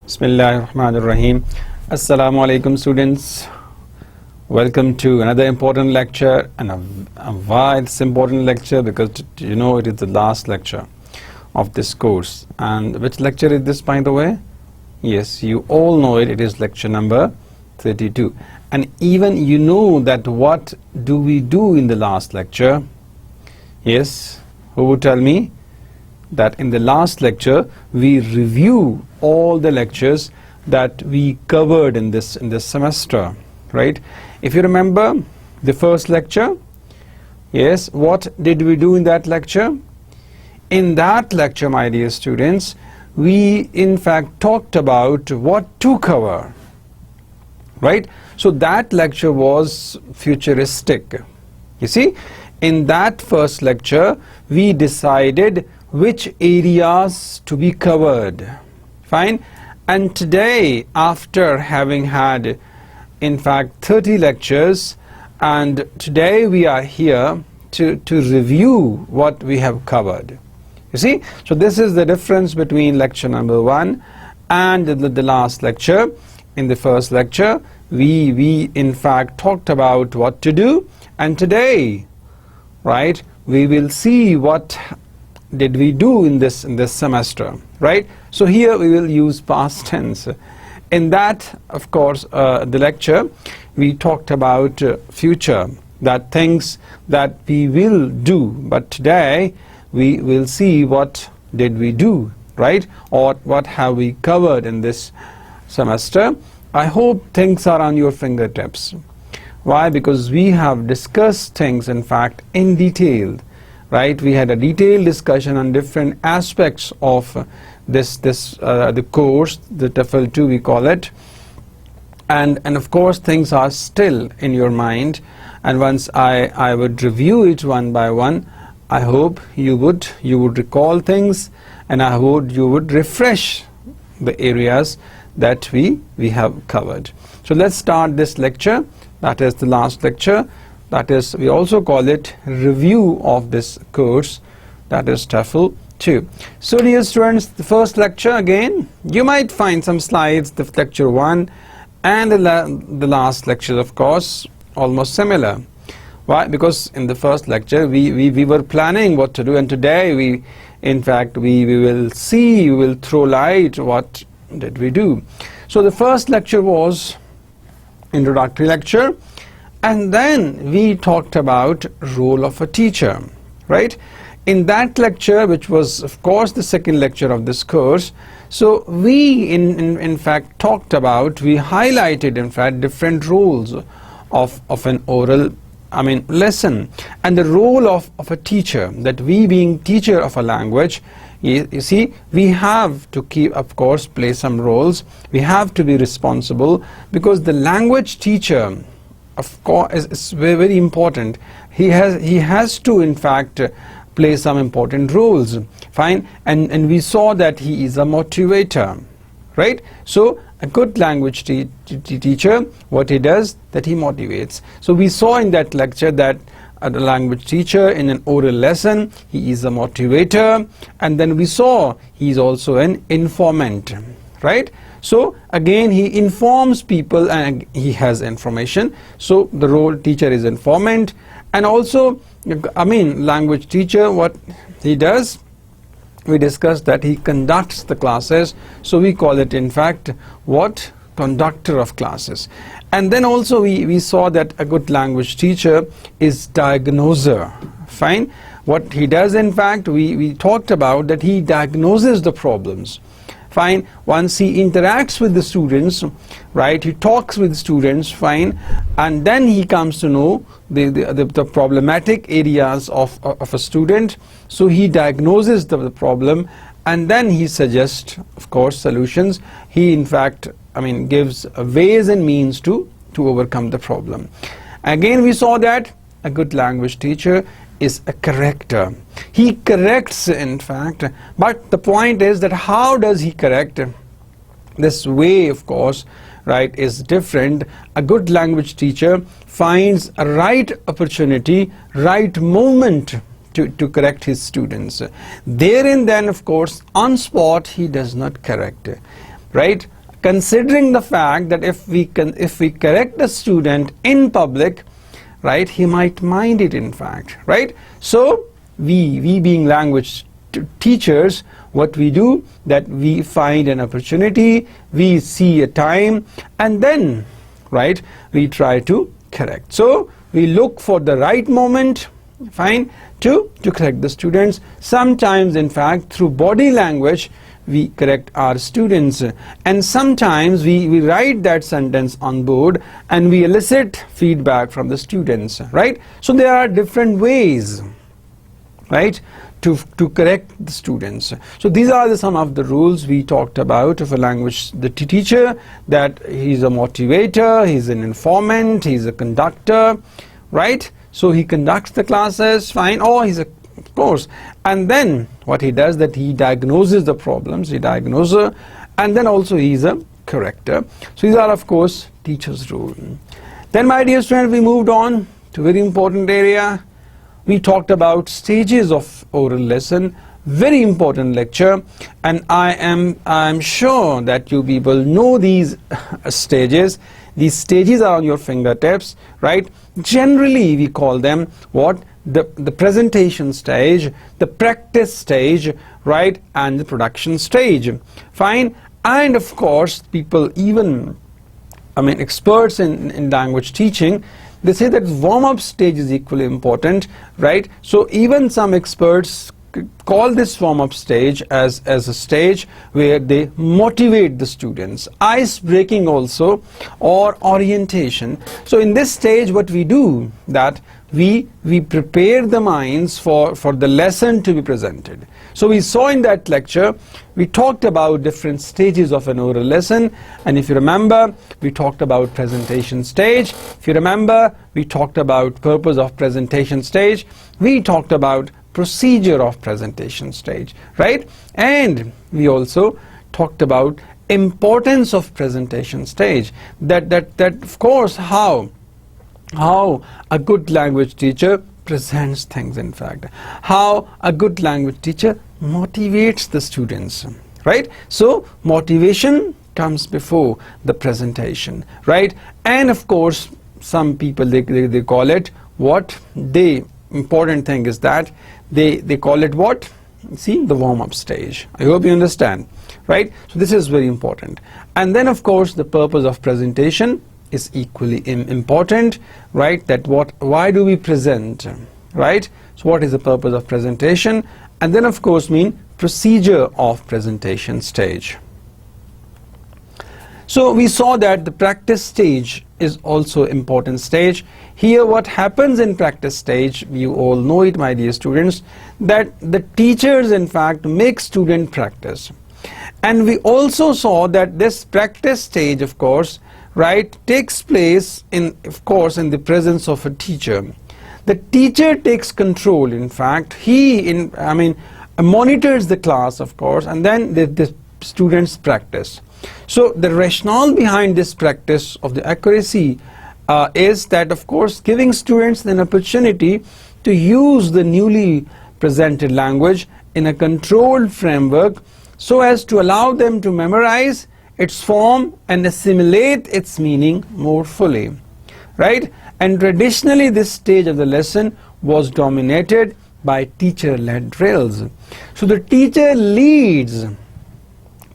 Bismillahirrahmanirrahim. Assalamu alaikum students. Welcome to another important lecture, and why it's important lecture, because you know it is the last lecture of this course. And which lecture is this, by the way? Yes, you all know it. It is lecture number 32. And even you know that what do we do in the last lecture? Yes, who would tell me? That in the last lecture we review all the lectures that we covered in this semester, right? If you remember the first lecture, yes, what did we do in that lecture? In that lecture, my dear students, we in fact talked about what to cover, right? So that lecture was futuristic. You see, in that first lecture we decided which areas to be covered. Fine. And today, after having had in fact 30 lectures, and today we are here to review what we have covered. You see, so this is the difference between lecture number 1 and the last lecture. In the first lecture we in fact talked about what to do, and today, right, we will see what did we do in this semester, right? So here we will use past tense. In that, of course, the lecture we talked about future, that things that we will do, but today we will see what did we do, right? Or what have we covered in this semester. I hope things are on your fingertips. Why? Because we have discussed things in fact in detail. Right, we had a detailed discussion on different aspects of the course, the TOEFL 2 we call it, and of course things are still in your mind, and once I would review it one by one, I hope you would recall things, and I hope you would refresh the areas that we have covered. So let's start this lecture, that is the last lecture. That is, we also call it review of this course, that is TOEFL 2. So dear students, the first lecture, again you might find some slides, the lecture 1 and the last lecture, of course, almost similar. Why? Because in the first lecture we were planning what to do, and today we will see, we will throw light what did we do. So the first lecture was introductory lecture, and then we talked about role of a teacher, right? In that lecture, which was of course the second lecture of this course, so we in fact talked about, we highlighted in fact different roles of an oral lesson, and the role of a teacher, that we being teacher of a language, you see, we have to keep, of course, play some roles. We have to be responsible, because the language teacher, of course, is very, very important. He has to in fact play some important roles. Fine. And we saw that he is a motivator, right? So a good language teacher, what he does, that he motivates. So we saw in that lecture that a language teacher in an oral lesson, he is a motivator, and then we saw he is also an informant, right? So again, he informs people and he has information. So the role teacher is informant. And also, language teacher, what he does, we discussed that he conducts the classes. So we call it in fact what? Conductor of classes. And then also we saw that a good language teacher is diagnoser. Fine. What he does in fact, we talked about that he diagnoses the problems. Fine. Once he interacts with the students, right, he talks with students, fine, and then he comes to know the problematic areas of a student. So he diagnoses the problem, and then he suggests, of course, solutions. He in fact gives ways and means to overcome the problem. Again, we saw that a good language teacher is a corrector. He corrects in fact, but the point is that how does he correct? This way, of course, right, is different. A good language teacher finds a right opportunity, right moment to correct his students. Therein then, of course, on spot he does not correct, right? considering the fact that if we correct the student in public, right, he might mind it in fact, right? So we being language teachers, what we do, that we find an opportunity, we see a time, and then, right, we try to correct. So we look for the right moment, fine, to correct the students. Sometimes in fact through body language we correct our students, and sometimes we write that sentence on board and we elicit feedback from the students, right? So there are different ways, right, to correct the students. So these are some of the rules we talked about of a language teacher, that he's a motivator, he's an informant, he's a conductor, right? So he conducts the classes, fine, or he's a, of course, and then what he does, that he diagnoses the problems, and then also he's a corrector. So these are of course teacher's rule. Then my dear students, we moved on to a very important area. We talked about stages of oral lesson, very important lecture, and I am sure that you people know these stages. These stages are on your fingertips, right? Generally we call them what? The presentation stage, the practice stage, right, and the production stage, fine. And of course people, even experts in language teaching, they say that warm-up stage is equally important, right? So even some experts call this warm-up stage as a stage where they motivate the students, ice-breaking also, or orientation. So in this stage what we do, that we prepare the minds for the lesson to be presented. So we saw in that lecture, we talked about different stages of an oral lesson, and if you remember, we talked about presentation stage. If you remember, we talked about purpose of presentation stage. We talked about procedure of presentation stage, right? And we also talked about importance of presentation stage, that of course how a good language teacher presents things, in fact, how a good language teacher motivates the students, right? So motivation comes before the presentation, right? And of course some people they call it what? The important thing is that they call it what? See, the warm-up stage. I hope you understand, right? So this is very important. And then of course the purpose of presentation is equally important, right? That why do we present, right? So what is the purpose of presentation? And then of course procedure of presentation stage. So we saw that the practice stage is also important stage. Here what happens in practice stage, you all know it, my dear students, that the teachers in fact make student practice. And we also saw that this practice stage, of course, right, takes place in the presence of a teacher. The teacher takes control, in fact, he monitors the class, of course, and then the students practice. So the rationale behind this practice of the accuracy is that, of course, giving students an opportunity to use the newly presented language in a controlled framework so as to allow them to memorize its form and assimilate its meaning more fully, right? And traditionally this stage of the lesson was dominated by teacher-led drills. So the teacher leads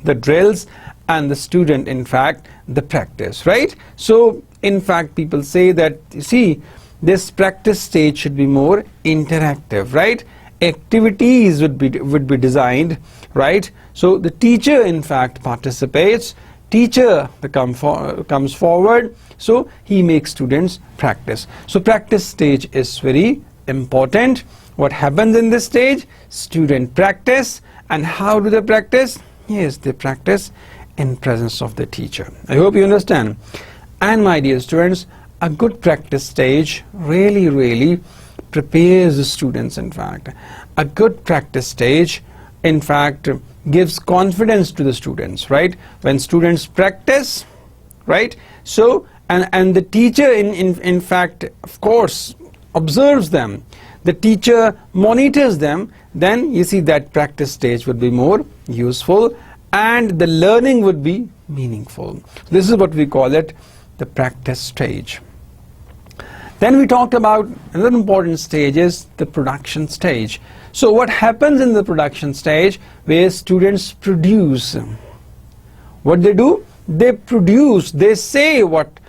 the drills and the student in fact the practice, right? So in fact people say that, you see, this practice stage should be more interactive, right? Activities would be designed, right? So the teacher in fact participates, teacher comes forward, so he makes students practice. So practice stage is very important. What happens in this stage? Student practice. And how do they practice? Yes, they practice in presence of the teacher. I hope you understand. And my dear students, a good practice stage really prepares the students, in fact. A good practice stage in fact gives confidence to the students, right? When students practice, right? So and the teacher in fact of course observes them, the teacher monitors them, then you see that practice stage would be more useful, and the learning would be meaningful. This is what we call it, the practice stage. Then we talked about another important stage is the production stage. So what happens in the production stage, where students produce? What they do? They produce, they say what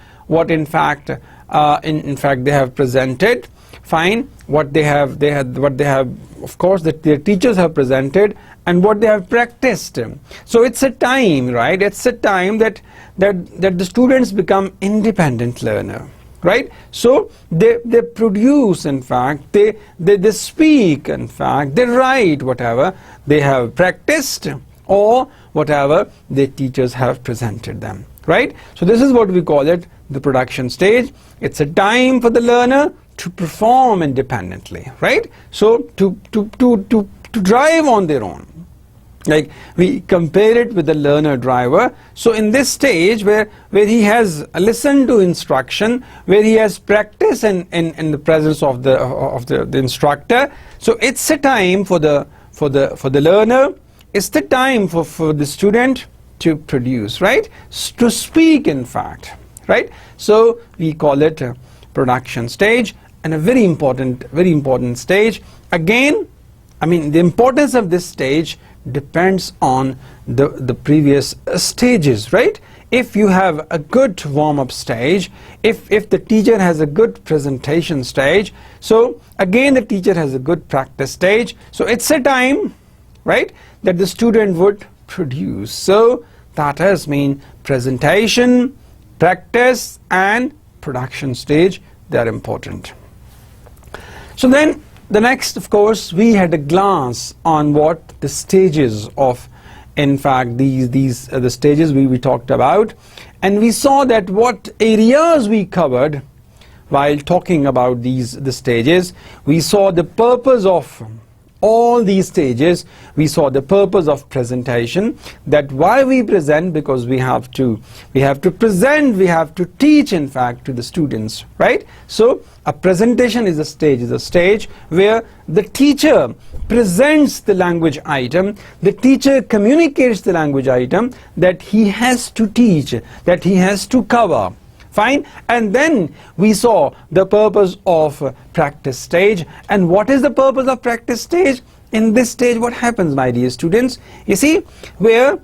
in fact they have presented. Fine, what they have, of course, that their teachers have presented, and what they have practiced. So it's a time, right? It's a time that the students become independent learner, right? So they produce, in fact, they speak, in fact, they write whatever they have practiced or whatever their teachers have presented them, right? So this is what we call it, the production stage. It's a time for the learner to perform independently, right? So to drive on their own. Like we compare it with the learner driver. So in this stage where he has listened to instruction, where he has practiced in the presence of the instructor, so it's a time for the learner, it's the time for the student to produce, right? To speak, in fact, right? So we call it a production stage, and a very important stage. Again, I mean, the importance of this stage depends on the previous stages, right? If you have a good warm-up stage, if the teacher has a good presentation stage, so again the teacher has a good practice stage, so it's a time, right, that the student would produce. So that has mean presentation, practice and production stage, they are important. So then the next, of course, we had a glance on what the stages of, in fact, these are the stages we talked about, and we saw that what areas we covered while talking about the stages. We saw the purpose of all these stages. We saw the purpose of presentation, that why we present, because we have to present, we have to teach, in fact, to the students, right? So a presentation is a stage where the teacher presents the language item, the teacher communicates the language item that he has to teach, that he has to cover. Fine. And then we saw the purpose of practice stage. And what is the purpose of practice stage? In this stage, what happens, my dear students? You see, where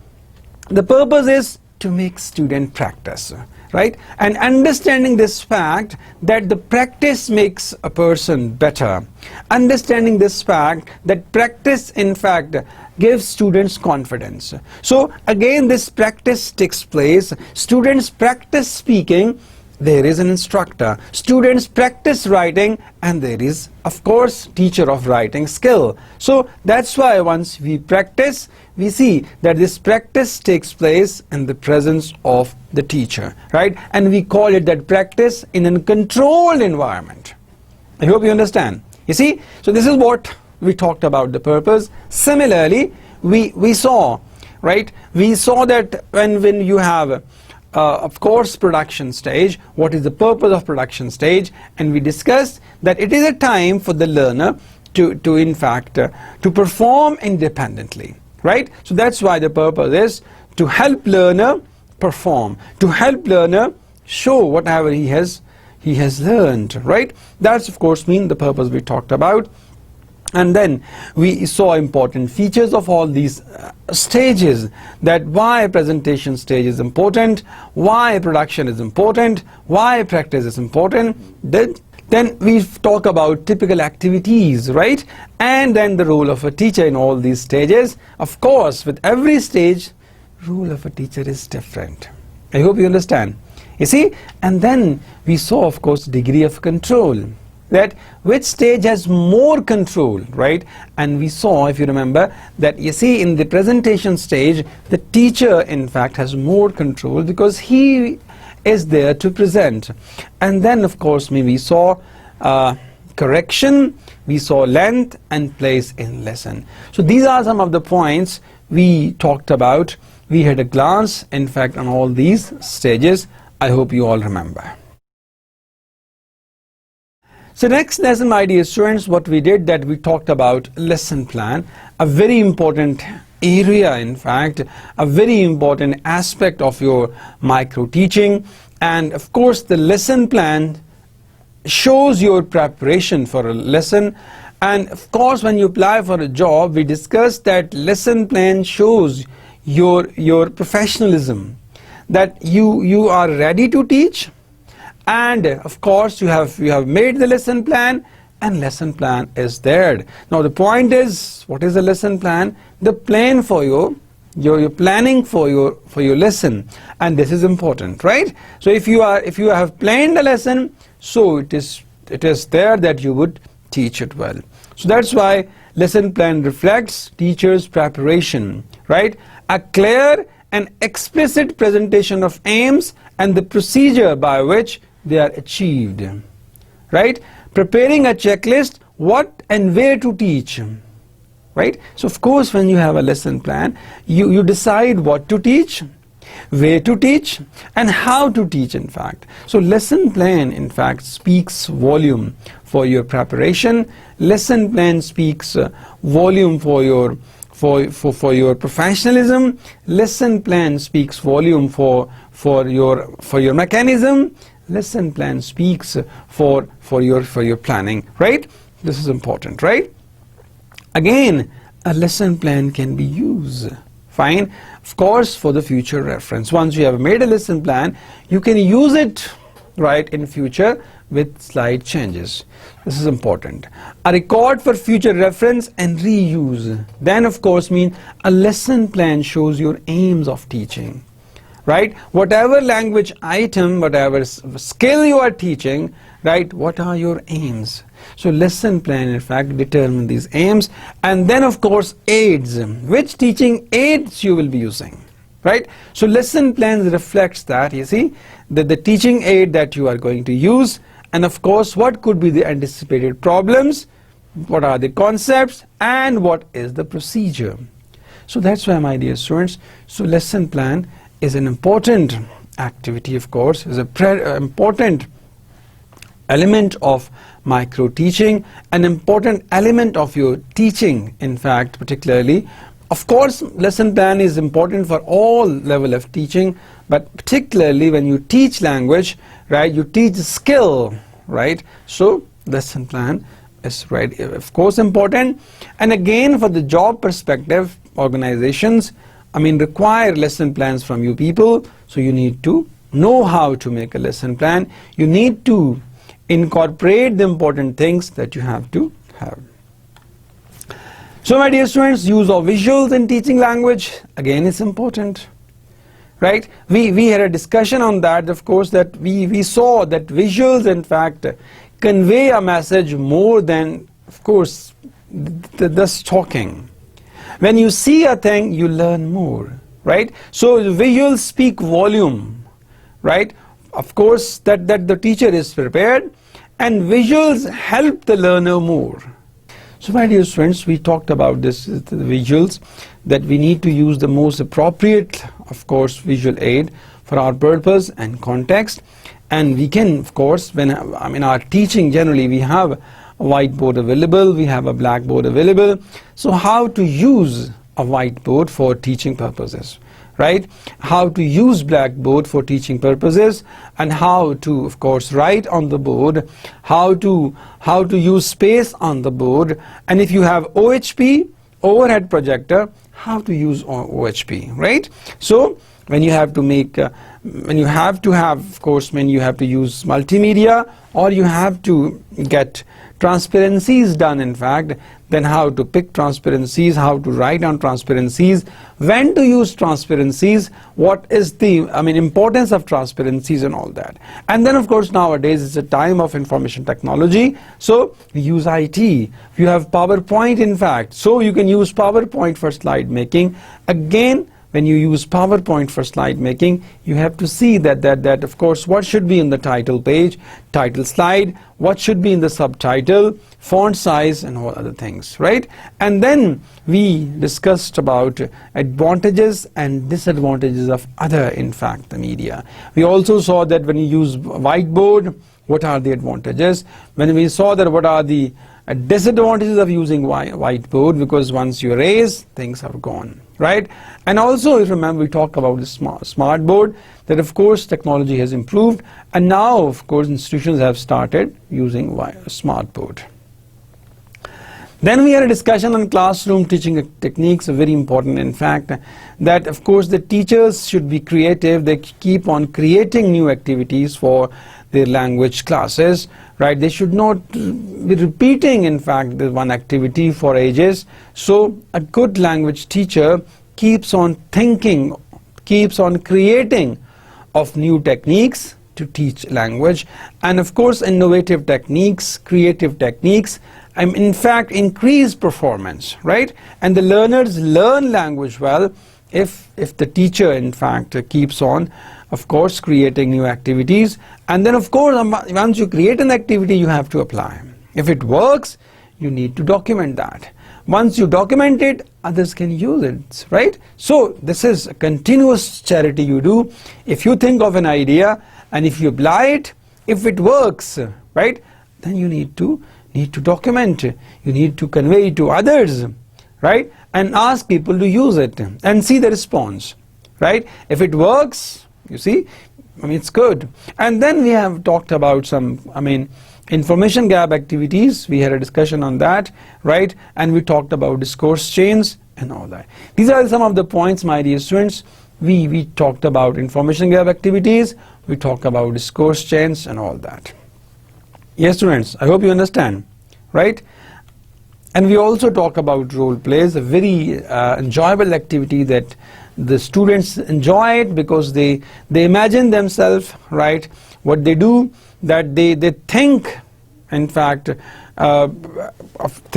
the purpose is to make student practice, right? And understanding this fact that the practice makes a person better. Understanding this fact that practice, in fact, gives students confidence. So again, this practice takes place. Students practice speaking, there is an instructor. Students practice writing, and there is, of course, teacher of writing skill. So that's why once we practice, we see that this practice takes place in the presence of the teacher, right? And we call it that practice in a controlled environment. I hope you understand. You see, so this is what we talked about, the purpose. Similarly, we saw, right? We saw that when you have of course, production stage, what is the purpose of production stage? And we discussed that it is a time for the learner to in fact to perform independently, right? So that's why the purpose is to help learner perform, to help learner show whatever he has learned, right? That's of course the purpose we talked about. And then we saw important features of all these stages, that why presentation stage is important, why production is important, why practice is important. Then we talk about typical activities, right? And then the role of a teacher in all these stages. Of course, with every stage, role of a teacher is different. I hope you understand. You see, and then we saw, of course, degree of control, that which stage has more control, right? And we saw, if you remember, that you see in the presentation stage, the teacher in fact has more control because he is there to present. And then of course we saw correction, we saw length and place in lesson. So these are some of the points we talked about. We had a glance in fact on all these stages. I hope you all remember. So next lesson, my dear students, what we did, that we talked about lesson plan, a very important area, in fact, a very important aspect of your micro teaching. And of course the lesson plan shows your preparation for a lesson. And of course when you apply for a job, we discussed that lesson plan shows your professionalism, that you are ready to teach, and of course you have made the lesson plan, and lesson plan is there. Now the point is, what is the lesson plan? The plan for your planning for your lesson, and this is important, right? So if you have planned a lesson, so it is there that you would teach it well. So that's why lesson plan reflects teacher's preparation, right? A clear and explicit presentation of aims and the procedure by which they are achieved, right? Preparing a checklist, what and where to teach, right? So of course when you have a lesson plan, you decide what to teach, where to teach, and how to teach, in fact. So lesson plan, in fact, speaks volume for your preparation. Lesson plan speaks volume for your professionalism. Lesson plan speaks volume for your mechanism. Lesson plan speaks for your planning, right? This is important, right? Again, a lesson plan can be used, fine, of course, for the future reference. Once you have made a lesson plan, you can use it, right, in future with slight changes. This is important. A record for future reference and reuse. Then of course mean a lesson plan shows your aims of teaching, right? Whatever language item, whatever skill you are teaching, right, what are your aims? So lesson plan, in fact, determine these aims. And then of course aids, which teaching aids you will be using, right? So lesson plans reflects that, you see, the teaching aid that you are going to use, and of course what could be the anticipated problems, what are the concepts, and what is the procedure. So that's why, my dear students, so lesson plan is an important activity, of course, is an important element of micro teaching, an important element of your teaching, in fact, particularly. Of course lesson plan is important for all level of teaching, but particularly when you teach language, right, you teach skill, right? So lesson plan is, right, of course important. And again, for the job perspective, organizations, I mean, require lesson plans from you people. So you need to know how to make a lesson plan. You need to incorporate the important things that you have to have. So my dear students, use of visuals in teaching language, again, is important, right? We had a discussion on that, of course, that we saw that visuals, in fact, convey a message more than, of course, the talking. When you see a thing, you learn more, right? So the visuals speak volume, right? Of course that the teacher is prepared, and visuals help the learner more. So my dear students, we talked about this, the visuals, that we need to use the most appropriate, of course, visual aid for our purpose and context. And we can, of course, when our teaching generally, we have a whiteboard available, we have a blackboard available. So how to use a whiteboard for teaching purposes, right? How to use blackboard for teaching purposes, and how to, of course, write on the board, how to use space on the board, and if you have OHP, overhead projector, how to use OHP, right? So when you have to make, when you have to have, of course, when you have to use multimedia, or you have to get transparencies done, in fact, then how to pick transparencies, how to write on transparencies, when to use transparencies, what is the importance of transparencies, and all that. And then of course nowadays it's a time of information technology, so we use IT. You have PowerPoint, in fact, so you can use PowerPoint for slide making. Again, when you use PowerPoint for slide making, you have to see that of course what should be in the title page, title slide, what should be in the subtitle, font size, and all other things, right? And then we discussed about advantages and disadvantages of other, in fact, the media. We also saw that when you use whiteboard, what are the advantages, when we saw that what are the disadvantages of using whiteboard, because once you erase, things are gone, right? And also remember we talk about the smart board, that of course technology has improved, and now of course institutions have started using smart board. Then we had a discussion on classroom teaching techniques, very important in fact, that of course the teachers should be creative. They keep on creating new activities for their language classes, right? They should not be repeating in fact the one activity for ages. So a good language teacher keeps on thinking, keeps on creating of new techniques to teach language, and of course innovative techniques, creative techniques, in fact increase performance, right? And the learners learn language well if the teacher in fact keeps on of course creating new activities. And then of course once you create an activity, you have to apply. If it works, you need to document that. Once you document it, others can use it, right? So this is a continuous charity you do. If you think of an idea and if you apply it, if it works, right, then you need to document it. You need to convey it to others, right, and ask people to use it and see the response, right? If it works, you see, it's good. And then we have talked about some, information gap activities. We had a discussion on that, right? And we talked about discourse chains and all that. These are some of the points, my dear students. We talked about information gap activities, we talked about discourse chains and all that. Yes, students, I hope you understand, right? And we also talk about role plays, a very enjoyable activity that the students enjoy it because they imagine themselves, right? What they do, that they think, in fact,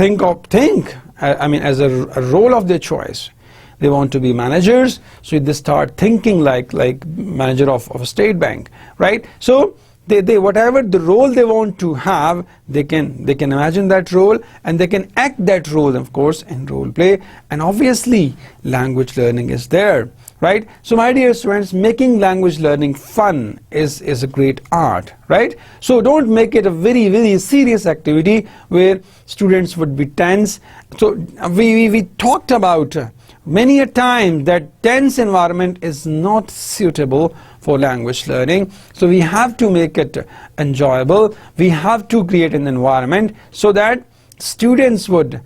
think as a role of their choice. They want to be managers, so they start thinking like manager of a state bank, right? So they whatever the role they want to have, they can imagine that role and they can act that role, of course, in role play. And obviously language learning is there, right? So my dear students, making language learning fun is a great art, right? So don't make it a very, very serious activity where students would be tense. So we talked about many a time that tense environment is not suitable for language learning. So we have to make it enjoyable. We have to create an environment so that students would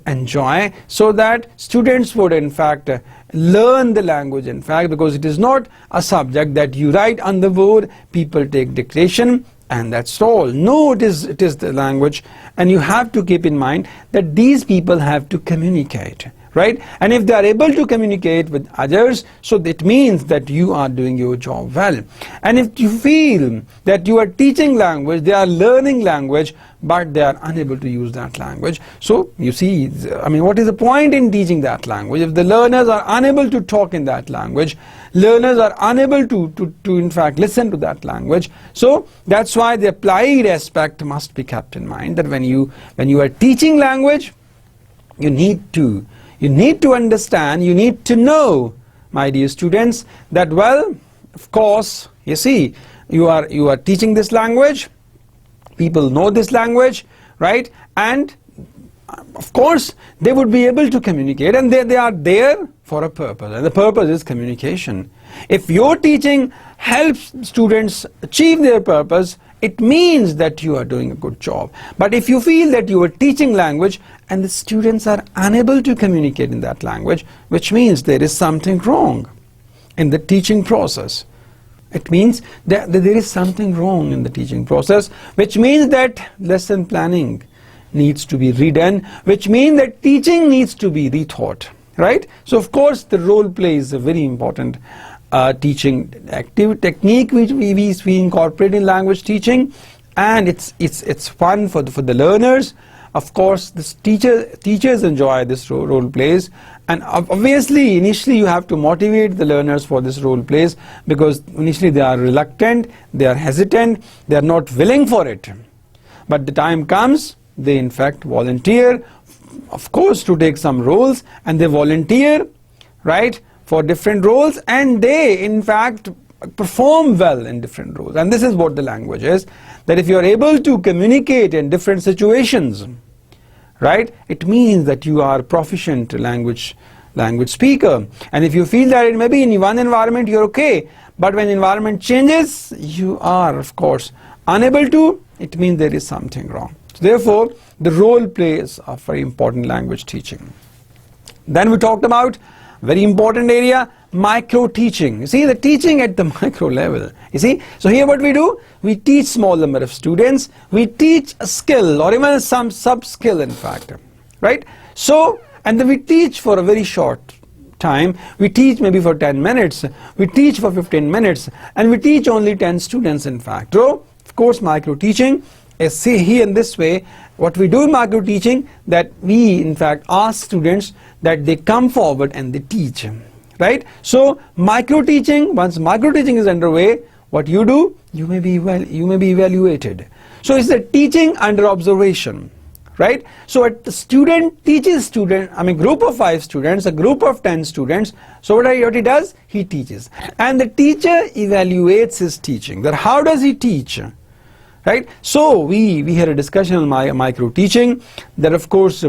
enjoy, so that students would in fact learn the language, in fact, because it is not a subject that you write on the board, people take dictation and that's all. No, it is the language, and you have to keep in mind that these people have to communicate, right? And if they are able to communicate with others, so that means that you are doing your job well. And if you feel that you are teaching language, they are learning language, but they are unable to use that language, so you see, what is the point in teaching that language if the learners are unable to talk in that language, learners are unable to in fact listen to that language? So that's why the applied aspect must be kept in mind, that when you are teaching language, you need to understand, you need to know, my dear students, that well, of course, you see, you are teaching this language, people know this language, right? And of course they would be able to communicate, and they are there for a purpose, and the purpose is communication. If your teaching helps students achieve their purpose, it means that you are doing a good job. But if you feel that you are teaching language and the students are unable to communicate in that language, which means there is something wrong in the teaching process. It means that there is something wrong in the teaching process, which means that lesson planning needs to be redone, which means that teaching needs to be rethought, right? So of course the role play is a very important teaching technique which we incorporate in language teaching, and it's fun for the learners. Of course, the teachers enjoy this role plays, and obviously initially you have to motivate the learners for this role plays, because initially they are reluctant, they are hesitant, they are not willing for it. But the time comes, they in fact volunteer, of course, to take some roles, and they volunteer, right, for different roles, and they in fact perform well in different roles. And this is what the language is, that if you are able to communicate in different situations, right, it means that you are proficient language speaker. And if you feel that it may be in one environment you're okay, but when environment changes you are of course unable to, it means there is something wrong. So therefore the role plays a very important language teaching. Then we talked about very important area, micro teaching. You see, the teaching at the micro level. You see, so here what we do, we teach small number of students, we teach a skill or even some sub skill in fact, right? So, and then we teach for a very short time, we teach maybe for 10 minutes, we teach for 15 minutes, and we teach only 10 students in fact. So of course micro teaching is, see here in this way, what we do in micro teaching, that we in fact ask students that they come forward and they teach, right? So micro teaching, once micro teaching is underway, what you do, you may be evaluated. So it's the teaching under observation, right? So the student teaches student, I mean group of 5 students, a group of 10 students. So what he does, he teaches, and the teacher evaluates his teaching. That how does he teach? Right? So we had a discussion on micro teaching, that of course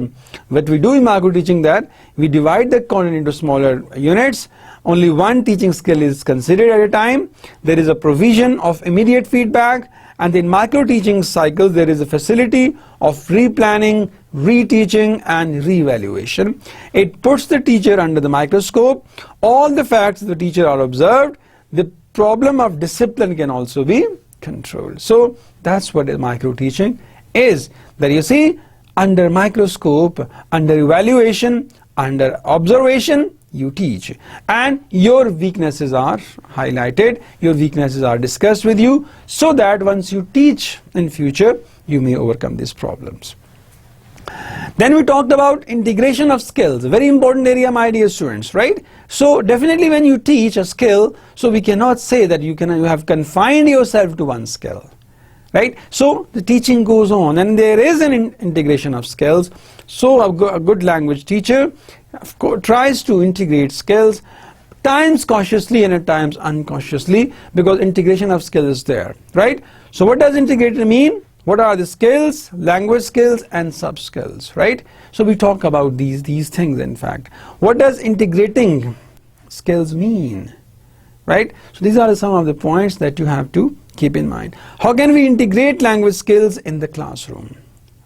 what we do in micro teaching, that we divide the content into smaller units. Only one teaching skill is considered at a time. There is a provision of immediate feedback, and in micro teaching cycles there is a facility of replanning, reteaching and reevaluation. It puts the teacher under the microscope. All the facts of the teacher are observed. The problem of discipline can also be controlled. So that's what micro teaching is, that you see, under microscope, under evaluation, under observation, you teach, and your weaknesses are highlighted, your weaknesses are discussed with you, so that once you teach in future you may overcome these problems. Then we talked about integration of skills, a very important area, my dear students, right? So definitely when you teach a skill, so we cannot say that you have confined yourself to one skill, right? So the teaching goes on, and there is an integration of skills. So a good language teacher of course tries to integrate skills, times cautiously and at times unconsciously, because integration of skills is there, right? So what does integrated mean? What are the skills? Language skills and sub skills, right? So we talk about these things in fact. What does integrating skills mean, right? So these are some of the points that you have to keep in mind. How can we integrate language skills in the classroom,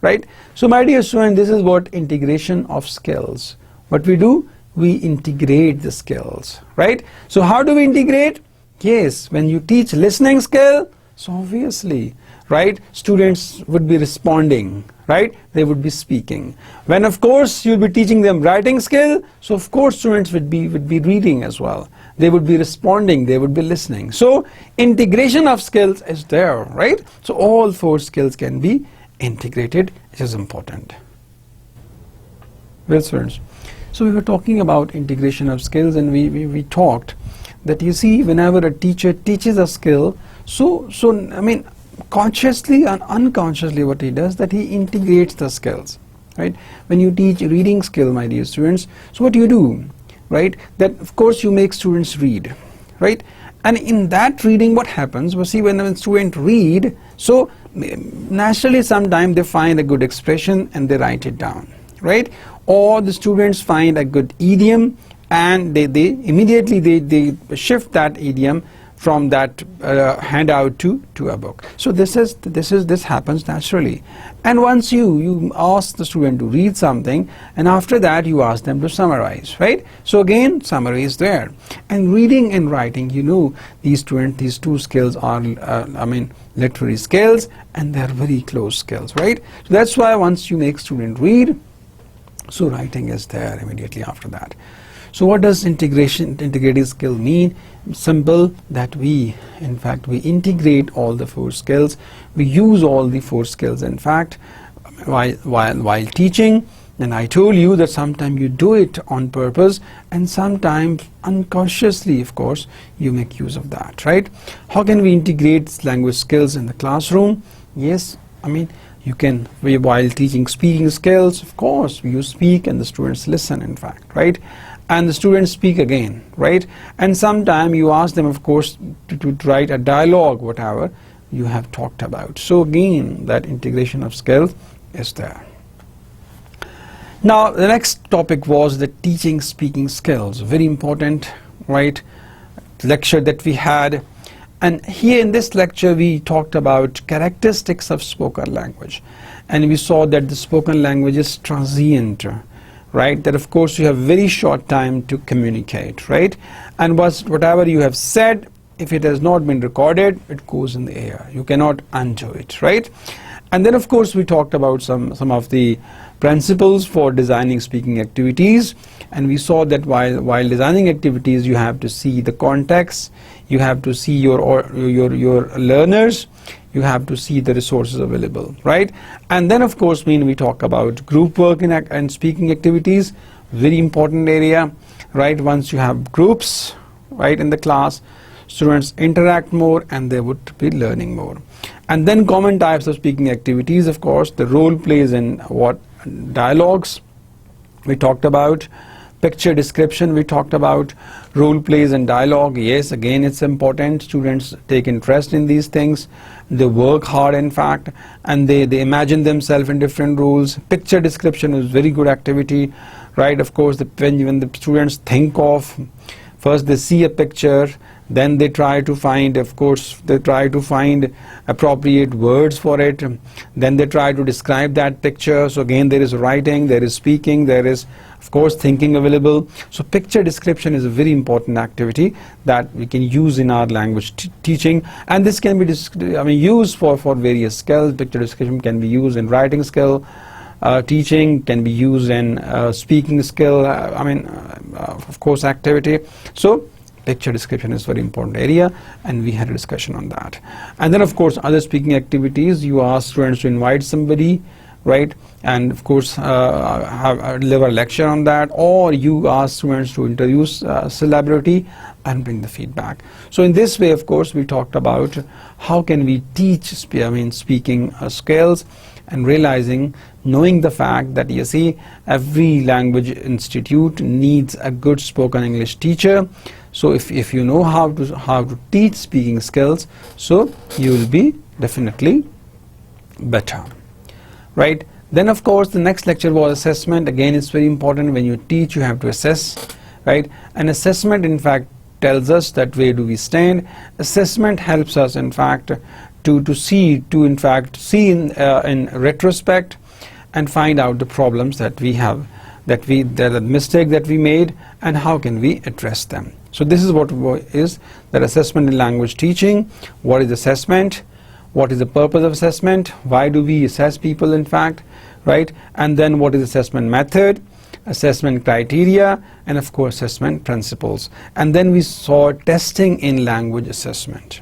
right? So my dear student, this is what integration of skills. What we do, we integrate the skills, right? So how do we integrate? Yes, when you teach listening skill, so obviously, right, students would be responding, right, they would be speaking. When of course you'll be teaching them writing skill, so of course students would be reading as well, they would be responding, they would be listening. So integration of skills is there, right? So all 4 skills can be integrated, which is important. Well students, so we were talking about integration of skills, and we talked that you see, whenever a teacher teaches a skill, so I mean consciously and unconsciously what he does, that he integrates the skills, right? When you teach reading skill, my dear students, so what you do, right, that of course you make students read, right? And in that reading what happens, well, see, when a student read, so naturally sometimes they find a good expression and they write it down, right? Or the students find a good idiom and they immediately they shift that idiom from that handout to a book. So this happens naturally. And once you ask the student to read something, and after that you ask them to summarize, right? So again, summary is there. And reading and writing, you know, these two skills are I mean literary skills, and they're very close skills, right? So that's why once you make student read, so writing is there immediately after that. So what does integrated skill mean? Simple, that we integrate all the 4 skills. We use all the 4 skills in fact while teaching. And I told you that sometimes you do it on purpose, and sometimes unconsciously of course you make use of that, right? How can we integrate language skills in the classroom? Yes, I mean you can, while teaching speaking skills, of course you speak and the students listen in fact, right? and the students speak again, right? And sometime you ask them, of course, to write a dialogue, whatever you have talked about. So again, that integration of skills is there. Now the next topic was the teaching speaking skills, very important, right, lecture that we had. And here in this lecture we talked about characteristics of spoken language, and we saw that the spoken language is transient, right, that of course you have very short time to communicate, right, and whatever you have said, if it has not been recorded, it goes in the air, you cannot undo it, right? And then of course we talked about some of the principles for designing speaking activities, and we saw that while designing activities you have to see the context, you have to see your learners, you have to see the resources available, right? And then of course when we talk about group work and speaking activities, very important area, right? Once you have groups, right, in the class, students interact more and they would be learning more. And then common types of speaking activities, of course, the role plays in what dialogues we talked about, picture description we talked about, role plays and dialogue, yes, again it's important, students take interest in these things, they work hard in fact, and they imagine themselves in different roles. Picture description is very good activity, right? Of course when the students think of, first they see a picture, then they try to find, of course, they try to find appropriate words for it, then they try to describe that picture. So again there is writing, there is speaking, there is of course thinking available. So picture description is a very important activity that we can use in our language teaching, and this can be used for various skills. Picture description can be used in writing skill, teaching can be used in speaking skill, of course activity. So picture description is very important area, and we had a discussion on that. And then of course other speaking activities, you ask students to invite somebody, right, and of course deliver a lecture on that, or you ask students to introduce a celebrity and bring the feedback. So in this way, of course, we talked about how can we teach speaking skills, and realizing, knowing the fact that you see every language institute needs a good spoken English teacher. So if you know how to teach speaking skills, so you will be definitely better, right? Then of course the next lecture was assessment. Again, it's very important, when you teach you have to assess, right? And assessment in fact tells us that where do we stand. Assessment helps us in fact to see in retrospect and find out the problems that we have, the mistake that we made, and how can we address them. So this is what is that assessment in language teaching. What is assessment? What is the purpose of assessment? Why do we assess people in fact, right? And then what is assessment method, assessment criteria, and of course assessment principles. And then we saw testing in language assessment.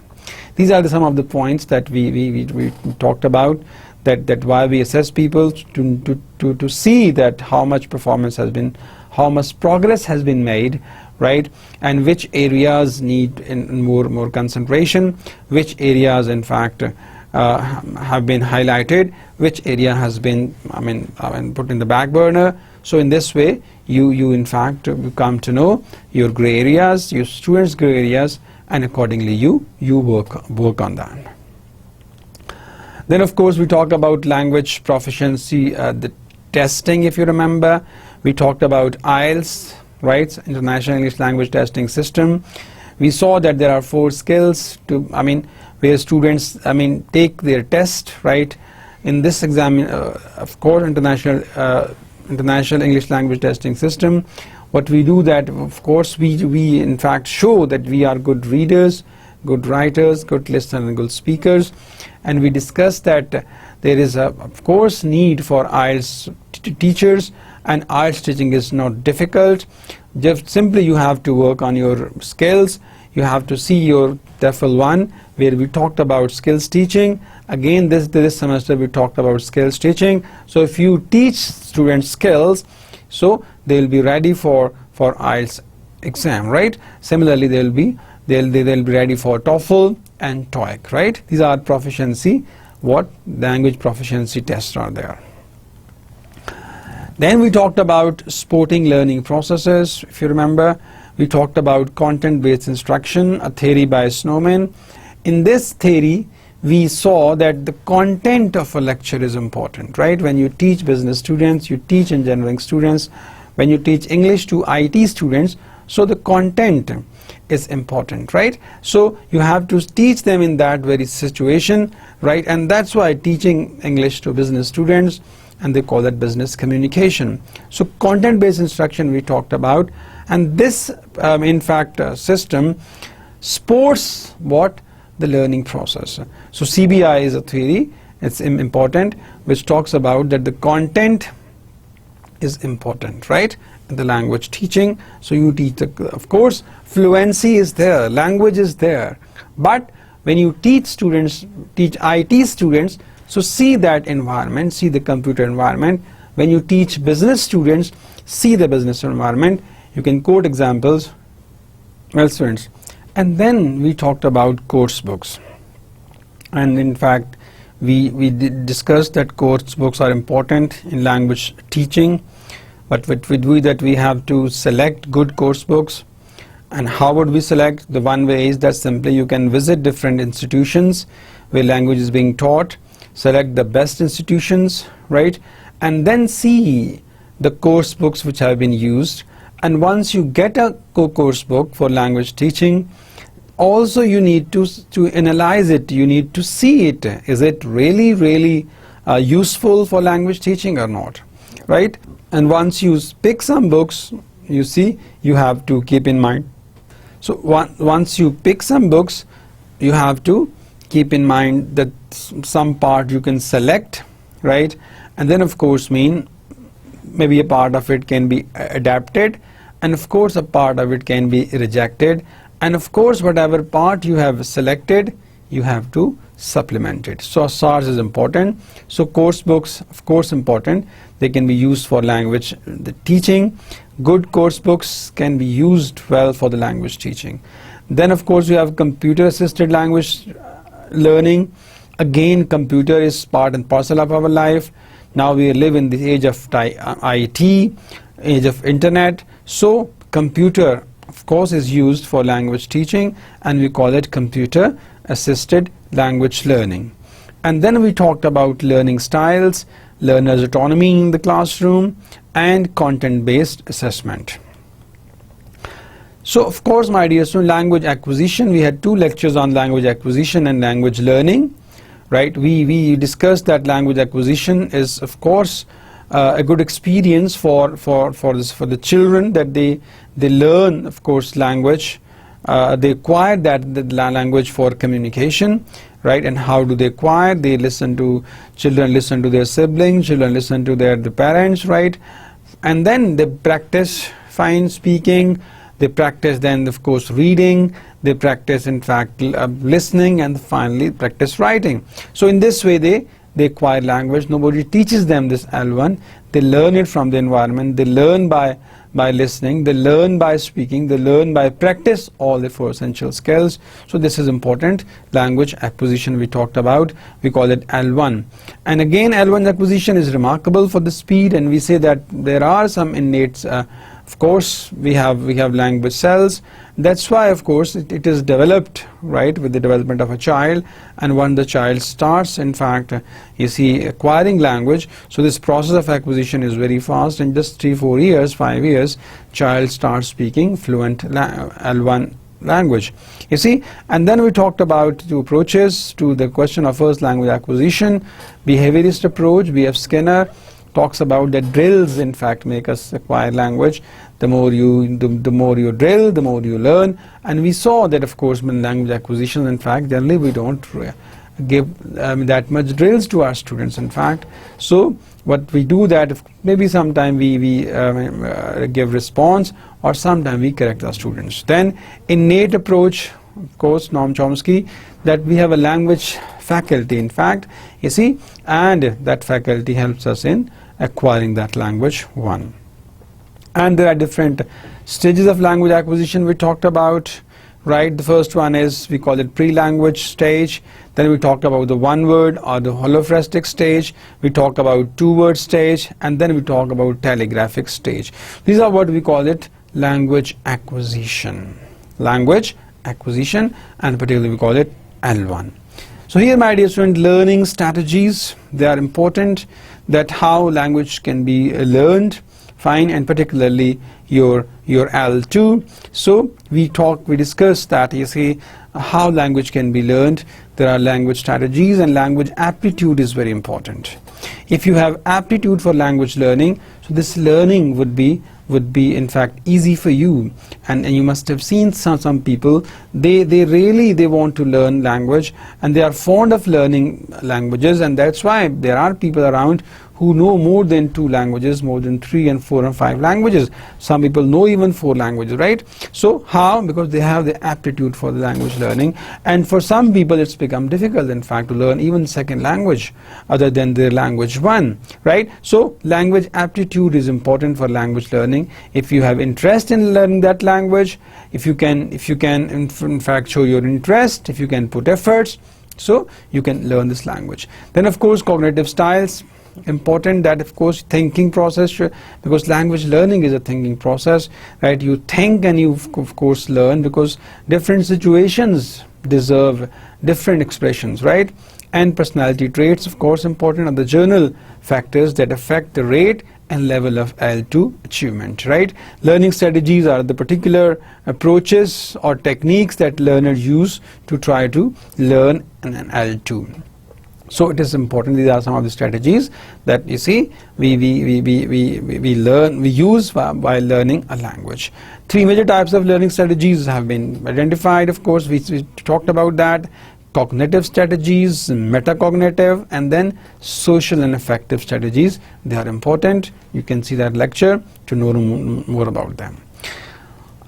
These are some of the points that we talked about, that why we assess people, to see that how much performance has been, how much progress has been made, right, and which areas need in more concentration, which areas in fact have been highlighted, which area has been put in the back burner. So in this way you in fact come to know your gray areas, your students' gray areas, and accordingly you work on that. Then of course we talked about language proficiency, the testing, if you remember. We talked about IELTS, right, International English Language Testing System. We saw that there are 4 skills to where students take their test, right. In this exam, of course, International English Language Testing System, what we do that, of course, we in fact show that we are good readers, good writers, good listeners, and good speakers. And we discussed that there is of course need for IELTS teachers, and IELTS teaching is not difficult. Just simply you have to work on your skills. You have to see your TEFL 1, where we talked about skills teaching. Again, this semester we talked about skills teaching. So if you teach students skills, so they will be ready for IELTS exam, right? Similarly, they'll be ready for TOEFL and TOEIC, right? These are proficiency, what language proficiency tests are there. Then we talked about supporting learning processes. If you remember, we talked about content-based instruction, a theory by Snowman. In this theory, we saw that the content of a lecture is important, right? When you teach business students, you teach engineering students, when you teach English to IT students, so the content is important, right? So you have to teach them in that very situation, right? And that's why teaching English to business students, and they call that business communication. So content-based instruction we talked about, and this in fact system supports what? The learning process. So CBI is a theory, it's important, which talks about that the content is important, right? In the language teaching. So you teach of course fluency is there, language is there, but when you teach students, teach IT students, so see that environment, see the computer environment. When you teach business students, see the business environment. You can quote examples. Well, students, and then we talked about course books, and in fact we discussed that course books are important in language teaching, but with that we have to select good course books. And how would we select? The one way is that simply you can visit different institutions where language is being taught, select the best institutions, right, and then see the course books which have been used. And once you get a course book for language teaching, also you need to analyze it, you need to see it. Is it really useful for language teaching or not, right? And once you pick some books, you see, you have to keep in mind. So once you pick some books, you have to keep in mind that some part you can select, right? And then of course maybe a part of it can be adapted, and of course a part of it can be rejected, and of course whatever part you have selected, you have to supplement it. So source is important. So course books, of course, important. They can be used for language teaching. Good course books can be used well for the language teaching. Then of course you have computer assisted language learning. Again, computer is part and parcel of our life. Now we live in the age of IT, age of internet. So computer of course is used for language teaching, and we call it computer assisted language learning. And then we talked about learning styles, learners' autonomy in the classroom, and content-based assessment. So of course, my dear students, language acquisition, we had 2 lectures on language acquisition and language learning, right? We discussed that language acquisition is of course a good experience for the children, that they learn of course language, they acquire the language for communication, right? And how do they acquire? They children listen to their siblings, children listen to their parents, right? And then they practice fine speaking, they practice then of course reading, they practice in fact listening, and finally practice writing. So in this way they acquire language. Nobody teaches them this L1. They learn it from the environment. They learn by listening, they learn by speaking, they learn by practice, all the 4 essential skills. So this is important. Language acquisition we talked about, we call it L1. And again, L1 acquisition is remarkable for the speed, and we say that there are some innate of course we have language cells. That's why of course it is developed, right, with the development of a child. And when the child starts in fact you see acquiring language, so this process of acquisition is very fast. In just 3-4 years, 5 years, child starts speaking fluent L1 language, you see. And then we talked about 2 approaches to the question of first language acquisition. Behaviorist approach, B.F. Skinner talks about that drills in fact make us acquire language. The more you drill, the more you learn. And we saw that of course in language acquisition, in fact generally we don't give that much drills to our students, in fact. So what we do that maybe sometime we give response, or sometime we correct our students. Then innate approach, of course Noam Chomsky, that we have a language faculty in fact, you see, and that faculty helps us in acquiring that language one. And there are different stages of language acquisition we talked about. right? The first one is, we call it pre-language stage. Then we talk about the one word or the holophrastic stage. We talk about two-word stage, and then we talk about telegraphic stage. These are what we call it language acquisition. Language acquisition, and particularly we call it L1. So here, my dear student, learning strategies, they are important, that how language can be learned, fine, and particularly your L2. So we discussed that, you see, how language can be learned. There are language strategies, and language aptitude is very important. If you have aptitude for language learning, so this learning would be in fact easy for you. And you must have seen some people, they really want to learn language, and they are fond of learning languages, and that's why there are people around who know more than 2 languages, more than 3 and 4 and 5 languages. Some people know even 4 languages, right? So how? Because they have the aptitude for the language learning. And for some people it's become difficult, in fact, to learn even second language other than their language 1, right? So language aptitude is important for language learning. If you have interest in learning that language, if you can in fact show your interest, if you can put efforts, so you can learn this language. Then of course cognitive styles, important, that of course thinking process, because language learning is a thinking process, right? You think and you of course learn, because different situations deserve different expressions, right? And personality traits, of course, important, are the general factors that affect the rate and level of L2 achievement, right? Learning strategies are the particular approaches or techniques that learners use to try to learn an L2. So it is important. These are some of the strategies that you see we use while learning a language. 3 major types of learning strategies have been identified. Of course, we talked about that. Cognitive strategies, metacognitive, and then social and affective strategies. They are important. You can see that lecture to know more about them.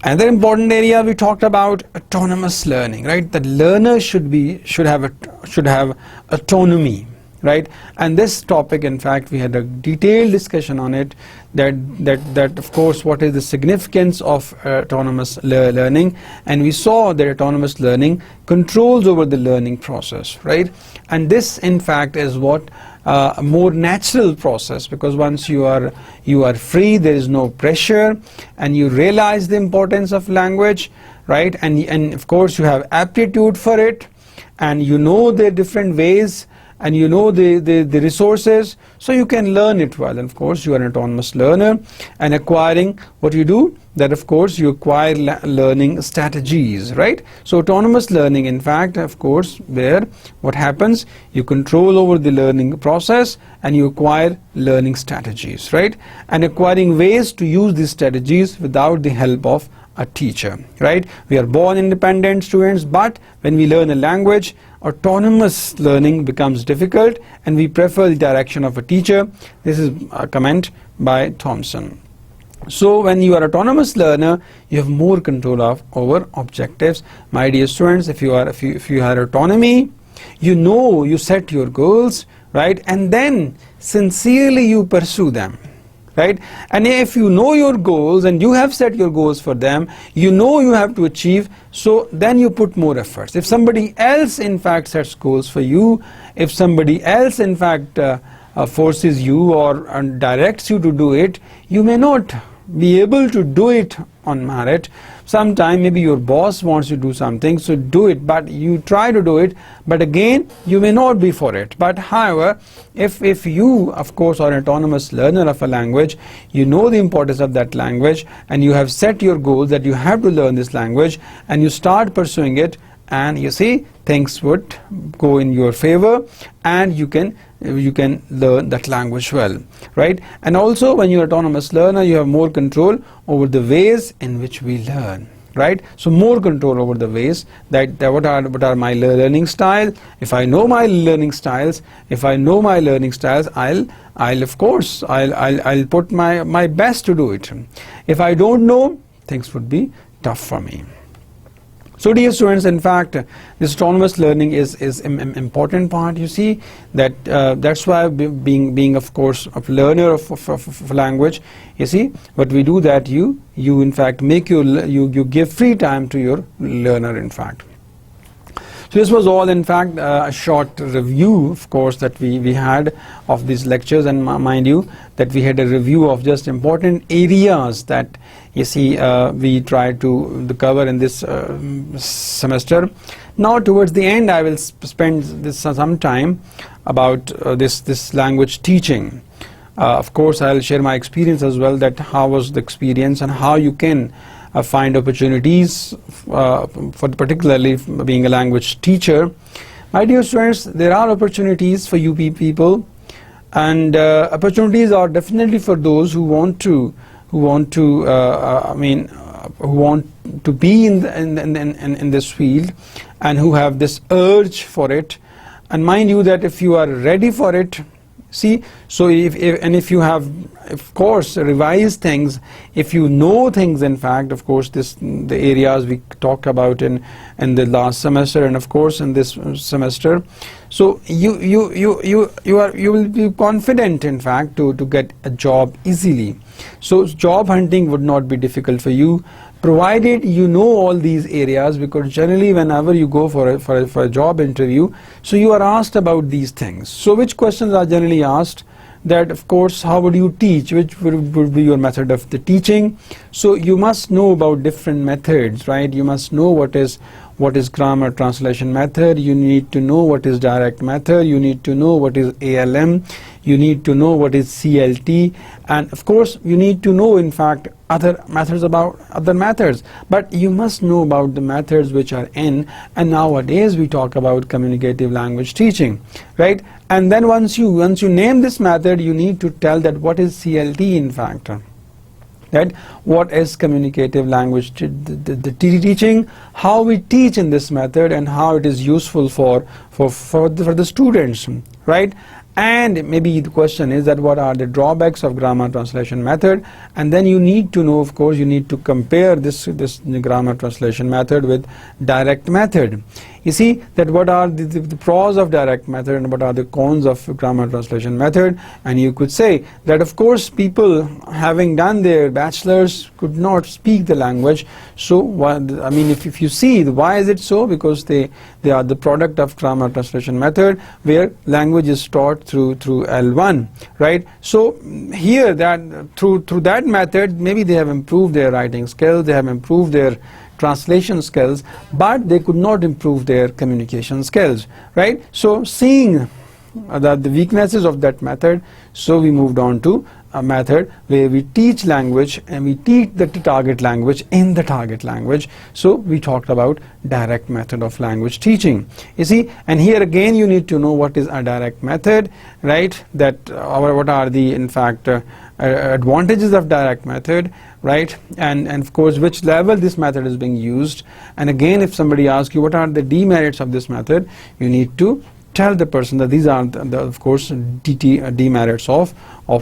Another important area we talked about, autonomous learning, right? The learner should have autonomy, right? And this topic, in fact, we had a detailed discussion on it, that of course what is the significance of autonomous learning, and we saw that autonomous learning controls over the learning process, right? And this in fact is what a more natural process, because once you are free, there is no pressure, and you realize the importance of language, right? And of course you have aptitude for it, and you know the different ways, and you know the resources, so you can learn it well. And of course you are an autonomous learner, and acquiring, what you do, that of course you acquire learning strategies, right? So autonomous learning, in fact, of course, where what happens, you control over the learning process and you acquire learning strategies, right? And acquiring ways to use these strategies without the help of a teacher, right? We are born independent students, but when we learn a language, autonomous learning becomes difficult, and we prefer the direction of a teacher. This is a comment by Thompson. So when you are autonomous learner, you have more control over objectives. My dear students, if you have autonomy, you know, you set your goals, right? And then sincerely you pursue them, right? And if you know your goals and you have set your goals for them, you know you have to achieve, so then you put more efforts. If somebody else in fact sets goals for you, if somebody else in fact forces you or directs you to do it, you may not be able to do it on merit. Sometime maybe your boss wants you to do something, so do it, but you try to do it, but again you may not be for it. But however, if you of course are an autonomous learner of a language, you know the importance of that language, and you have set your goals that you have to learn this language, and you start pursuing it, and you see things would go in your favor, and you can learn that language well, right? And also when you're autonomous learner, you have more control over the ways in which we learn, right? So more control over the ways that what are my learning style. If I know my learning styles, I'll of course I'll put my best to do it. If I don't know, things would be tough for me. So dear students, in fact, this autonomous learning is important part. You see that that's why being of course a learner of language, you see, but we do that you in fact make you give free time to your learner, in fact. So this was all in fact a short review, of course, that we had of these lectures, and mind you that we had a review of just important areas that you see we tried to cover in this semester. Now towards the end I will spend some time about this language teaching. Of course I'll share my experience as well, that how was the experience and how you can find opportunities for particularly being a language teacher. My dear students, there are opportunities for you people, and opportunities are definitely for those who want to be in this field and who have this urge for it. And mind you that if you are ready for it, see, so if you have of course revised things, if you know things, in fact, of course the areas we talked about in the last semester and of course in this semester, so you will be confident, in fact, to get a job easily. So job hunting would not be difficult for you, provided you know all these areas, because generally whenever you go for a job interview, so you are asked about these things. So which questions are generally asked? That of course, how would you teach, which would be your method of the teaching. So you must know about different methods, right? You must know what is grammar translation method, you need to know what is direct method, you need to know what is ALM, you need to know what is CLT, and of course you need to know, in fact, other methods, but you must know about the methods which are in, and nowadays we talk about communicative language teaching, right? And then once you name this method, you need to tell that what is CLT, in fact, that what is communicative language the teaching, how we teach in this method, and how it is useful for the students, right? And maybe the question is that what are the drawbacks of grammar translation method, and then you need to know, of course, you need to compare this grammar translation method with direct method. You see that what are the pros of direct method and what are the cons of grammar translation method. And you could say that of course people having done their bachelor's could not speak the language. So I mean, if you see why is it so, because they are the product of grammar translation method, where language is taught through L1, right? So here that through that method, maybe they have improved their writing skills, they have improved their translation skills, but they could not improve their communication skills, right? So seeing the weaknesses of that method, so we moved on to a method where we teach language and we teach the target language in the target language. So we talked about direct method of language teaching, you see. And here again you need to know what is a direct method, right? That what are the, in fact, advantages of direct method, right? And of course which level this method is being used. And again, if somebody asks you what are the demerits of this method, you need to tell the person that these are of course demerits of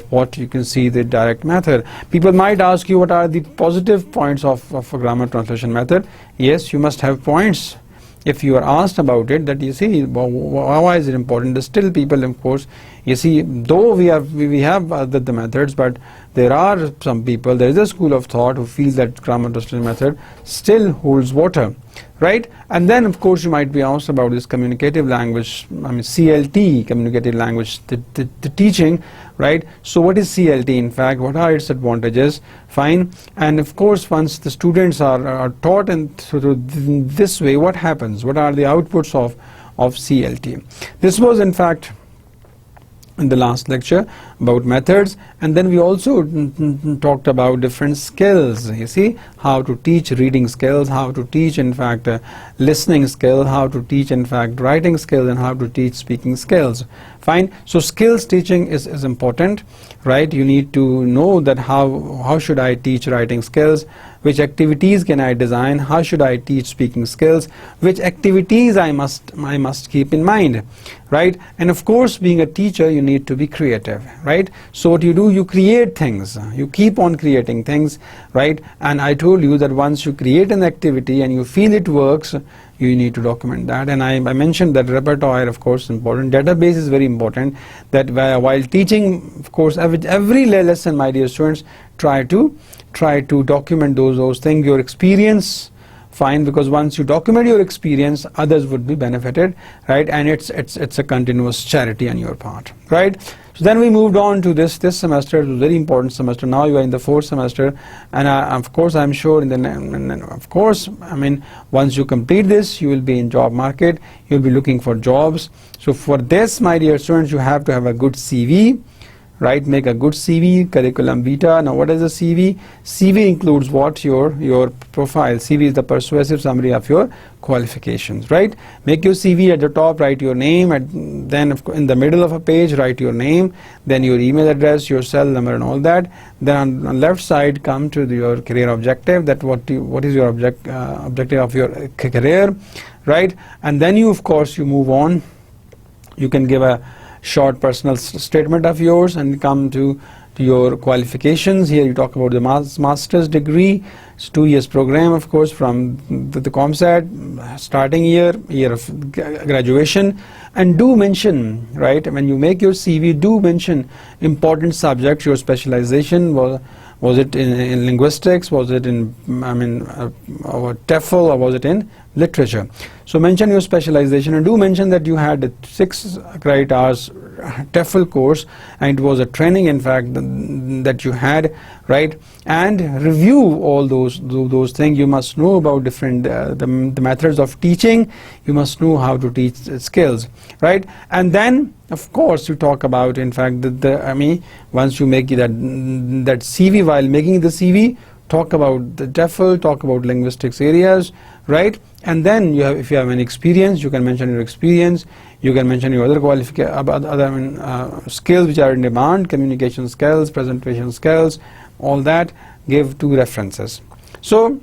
what you can see the direct method. People might ask you what are the positive points of a grammar translation method. Yes, you must have points. If you are asked about it, that you see why is it important, still people, of course, you see, though we have the methods, but there are some people, there is a school of thought who feels that grammar translation method still holds water, right? And then of course you might be asked about this communicative language, I mean CLT, communicative language the teaching, right? So what is CLT, in fact, what are its advantages? Fine. And of course once the students are taught through this way, what happens, what are the outputs of CLT? This was in fact in the last lecture about methods, and then we also talked about different skills, you see, how to teach reading skills, how to teach, in fact, listening skill, how to teach, in fact, writing skills, and how to teach speaking skills. Fine. So skills teaching is important, right? You need to know that how should I teach writing skills, which activities can I design, how should I teach speaking skills, which activities I must keep in mind, right? And of course, being a teacher, you need to be creative, right? So what you do, you create things, you keep on creating things, right? And I told you that once you create an activity and you feel it works, you need to document that. And I mentioned that repertoire, of course, is important. Database is very important. That while teaching, of course, every lesson, my dear students, try to document those things. Your experience, fine, because once you document your experience, others would be benefited, right? And it's a continuous charity on your part, right? So then we moved on to this semester. It was a very important semester. Now you are in the 4th semester, and of course I'm sure of course, I mean, once you complete this, you will be in job market, you'll be looking for jobs. So for this, my dear students, you have to have a good CV, right? Make a good CV, curriculum vitae. Now what is a CV? CV includes what? Your profile. CV is the persuasive summary of your qualifications, right? Make your CV at the top, write your name, and then in the middle of a page write your name, then your email address, your cell number and all that. Then on the left side come to your career objective, that what is your objective of your career, right? And then you, of course, you move on. You can give a short personal statement of yours and come to your qualifications. Here you talk about the master's degree. It's 2 years program, of course, from the ComSat, starting year of graduation. And do mention, right, when you make your CV, do mention important subjects, your specialization. Was it in linguistics? Was it in, or TEFL, or was it in literature? So mention your specialization, and do mention that you had a 6 credit hours TEFL course, and it was a training, in fact, that you had, right? And review all those things. You must know about different the methods of teaching. You must know how to teach skills, right? And then, of course, you talk about, in fact, once you make that CV, while making the CV, talk about the TEFL, talk about linguistics areas, right? And then if you have any experience, you can mention your experience. You can mention your other skills which are in demand, communication skills, presentation skills, all that. Give 2 references. So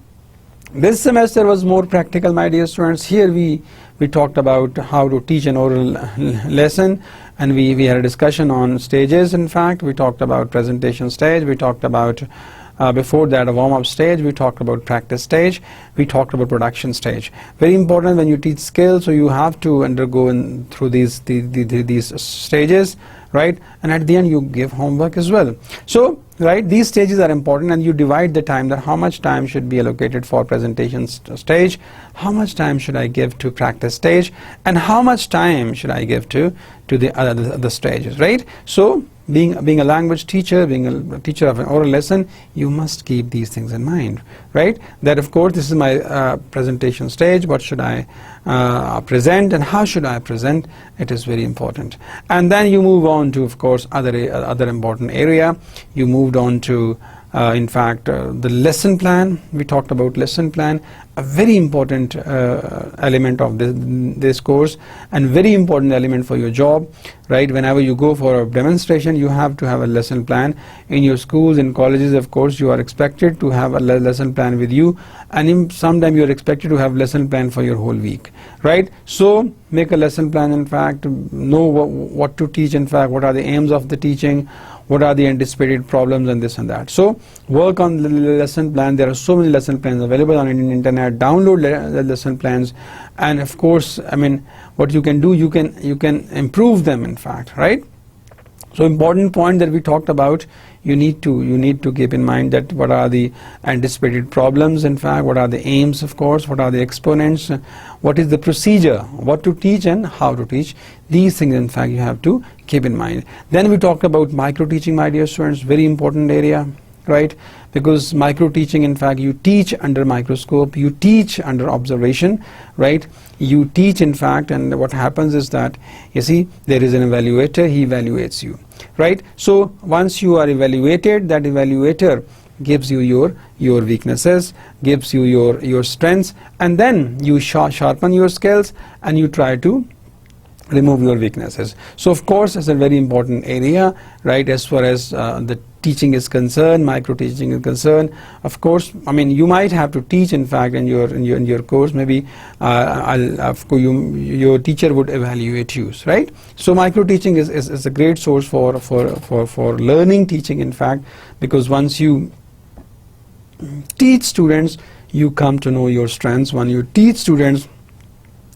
this semester was more practical, my dear students. Here we talked about how to teach an oral lesson, and we had a discussion on stages. In fact, we talked about presentation stage, we talked about before that a warm-up stage, we talked about practice stage, we talked about production stage. Very important when you teach skills, so you have to undergo through these stages, right? And at the end you give homework as well. So, right, these stages are important, and you divide the time, that how much time should be allocated for presentation stage, how much time should I give to practice stage, and how much time should I give to the other stages, right? So being a language teacher, being a teacher of an oral lesson, you must keep these things in mind, right? That, of course, this is my presentation stage. What should I present, and how should I present? It is very important. And then you move on to, of course, other important area. You moved on to in fact, the lesson plan. We talked about lesson plan, a very important element of this course, and very important element for your job, right? Whenever you go for a demonstration, you have to have a lesson plan. In your schools, in colleges, of course, you are expected to have a lesson plan with you, and sometime you are expected to have lesson plan for your whole week, right? So make a lesson plan, in fact, know what to teach, in fact, what are the aims of the teaching, what are the anticipated problems, and this and that. So work on the lesson plan. There are so many lesson plans available on the internet. Download the lesson plans, and of course, what you can do, you can improve them, in fact, right? So important point that we talked about, you need to keep in mind that what are the anticipated problems, in fact, what are the aims, of course, what are the exponents, what is the procedure, what to teach and how to teach. These things, in fact, you have to keep in mind. Then we talked about micro teaching, my dear students, very important area, right? Because micro teaching, in fact, you teach under microscope, you teach under observation, right? You teach, in fact, and what happens is that, you see, there is an evaluator, he evaluates you, right? So once you are evaluated, that evaluator gives you your weaknesses, gives you your strengths, and then you sharpen your skills, and you try to remove your weaknesses. So of course it's a very important area, right, as far as the teaching is concerned, micro teaching is concerned. Of course, I mean, you might have to teach, in fact, in your course, maybe your teacher would evaluate you, right? So micro teaching is a great source for learning teaching, in fact, because once you teach students, you come to know your strengths. When you teach students,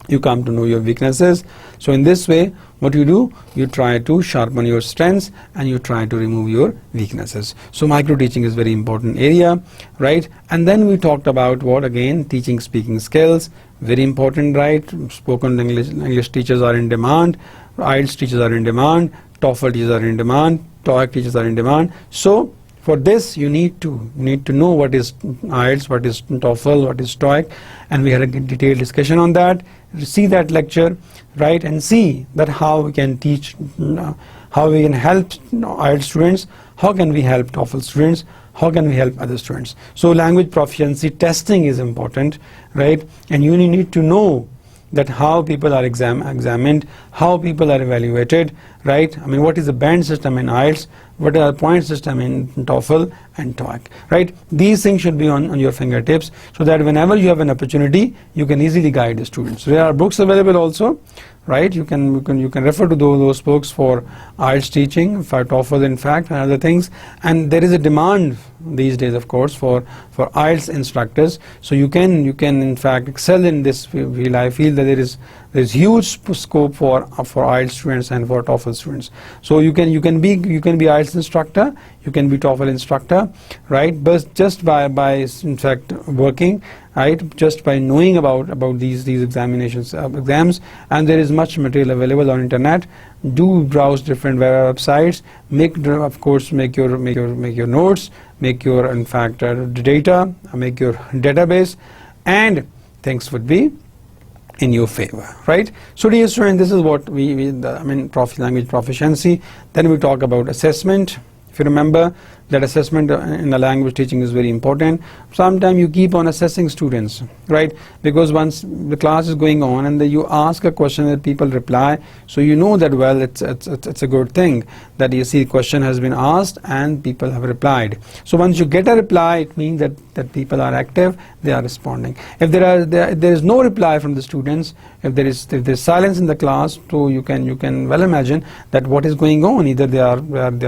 you come to know your weaknesses. So in this way, what you do, you try to sharpen your strengths and you try to remove your weaknesses. So micro teaching is very important area, right? And then we talked about what, again, teaching speaking skills, very important, right? Spoken English teachers are in demand, IELTS teachers are in demand, TOEFL teachers are in demand, TOEIC teachers are in demand. So for this, you need to know what is IELTS, what is TOEFL, what is TOEIC, and we had a detailed discussion on that. See that lecture, right, and see that how we can teach, how we can help IELTS students, how can we help TOEFL students, how can we help other students. So language proficiency testing is important, right, and you need to know that how people are examined, how people are evaluated, right? I mean, what is the band system in IELTS, what are the point system in TOEFL and TOEIC, right? These things should be on your fingertips, so that whenever you have an opportunity, you can easily guide the students. So there are books available also, right? You can refer to those books for IELTS teaching, for TOEFL, in fact, and other things. And there is a demand these days, of course, for IELTS instructors. So you can in fact excel in this field. I feel that there is huge scope for IELTS students and for TOEFL students. So you can be IELTS instructor, you can be TOEFL instructor, right? But just by in fact working, right, just by knowing about these exams, and there is much material available on internet. Do browse different websites, make your notes, make your, in fact, data, make your database, and things would be in your favor, right? So dear students, this is what language proficiency. Then we talk about assessment. If you remember that assessment in the language teaching is very important. Sometimes you keep on assessing students, right? Because once the class is going on and then you ask a question and people reply, so you know that, well, it's a good thing that you see question has been asked and people have replied. So once you get a reply, it means that people are active, they are responding. If there is no reply from the students, if there is silence in the class, so you can well imagine that what is going on. Either they are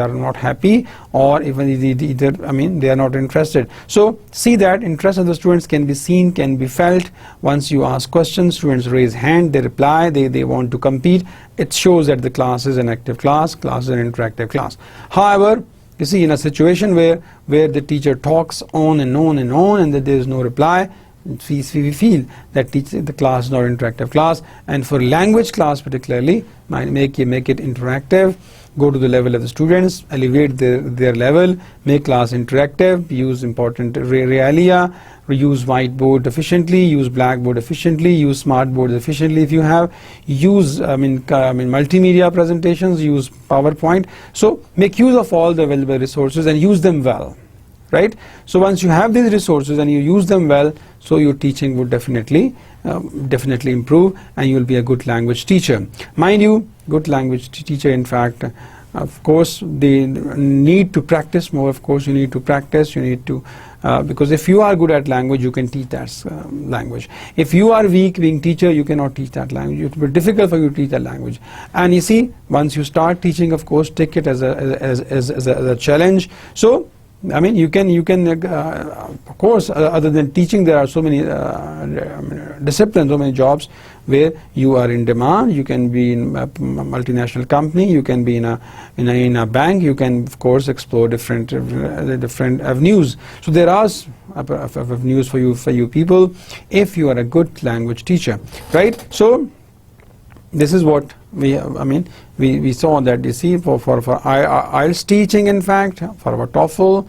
not happy, or even either they are not interested. So see that interest of the students can be seen, can be felt. Once you ask questions, students raise hand, they reply, they want to compete. It shows that the class is an active class is an interactive class. However, you see, in a situation where the teacher talks on and on and on and that there is no reply, we feel that the class is not an interactive class. And for language class particularly, make it interactive. Go to the level of the students, elevate their level, make class interactive, use important realia, use whiteboard efficiently, use blackboard efficiently, use smartboard efficiently if you have, use multimedia presentations, use PowerPoint. So make use of all the available resources and use them well, right? So once you have these resources and you use them well, so your teaching would definitely improve and you will be a good language teacher. Mind you, good language teacher, in fact, of course, they need to practice more. Of course, you need to practice, you need to because if you are good at language, you can teach that language. If you are weak being teacher, you cannot teach that language. It will be difficult for you to teach that language. And you see, once you start teaching, of course, take it as a challenge. So you can of course, other than teaching, there are so many disciplines, so many jobs where you are in demand. You can be in a multinational company, you can be in a bank, you can of course explore different avenues. So there are avenues for you people if you are a good language teacher, right? So this is what we saw, that you see for IELTS teaching, in fact, for our TOEFL,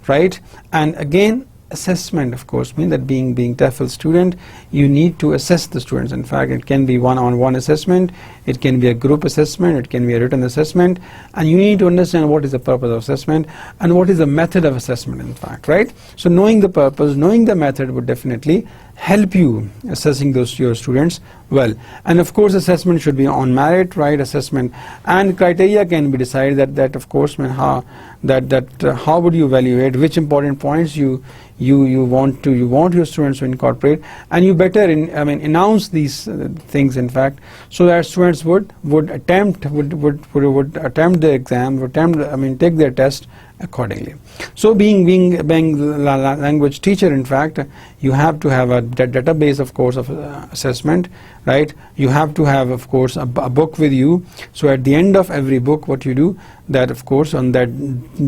right? And again, assessment, of course, means that being TOEFL student, you need to assess the students. In fact, it can be one-on-one assessment, it can be a group assessment, it can be a written assessment, and you need to understand what is the purpose of assessment and what is the method of assessment, in fact, right? So knowing the purpose, knowing the method would definitely help you assessing those your students well. And of course assessment should be on merit, right? Assessment and criteria can be decided that of course how how would you evaluate which important points you want your students to incorporate, and you better announce these things in fact, so that students would attempt the exam, take their test accordingly. So being the language teacher, in fact, you have to have a database of course of assessment, right? You have to have of course a book with you. So at the end of every book, what you do, that of course on that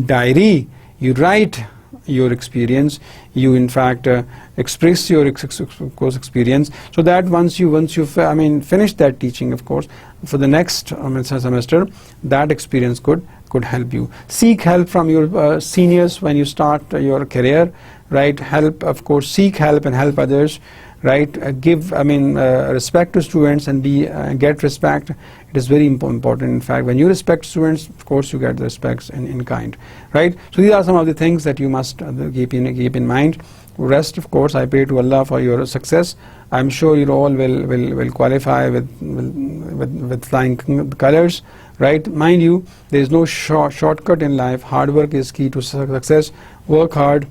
diary you write your experience, you in fact express your course experience, so that once you finish that teaching, of course, for the next semester, that experience could help you. Seek help from your seniors when you start your career, right? Help, of course, seek help and help others, right? Give respect to students and get respect. It is very important. In fact, when you respect students, of course you get the respects in kind, right? So these are some of the things that you must keep in mind. Rest, of course, I pray to Allah for your success. I'm sure you all will qualify with flying colors, right? Mind you, there is no shortcut in life. Hard work is key to success. Work hard,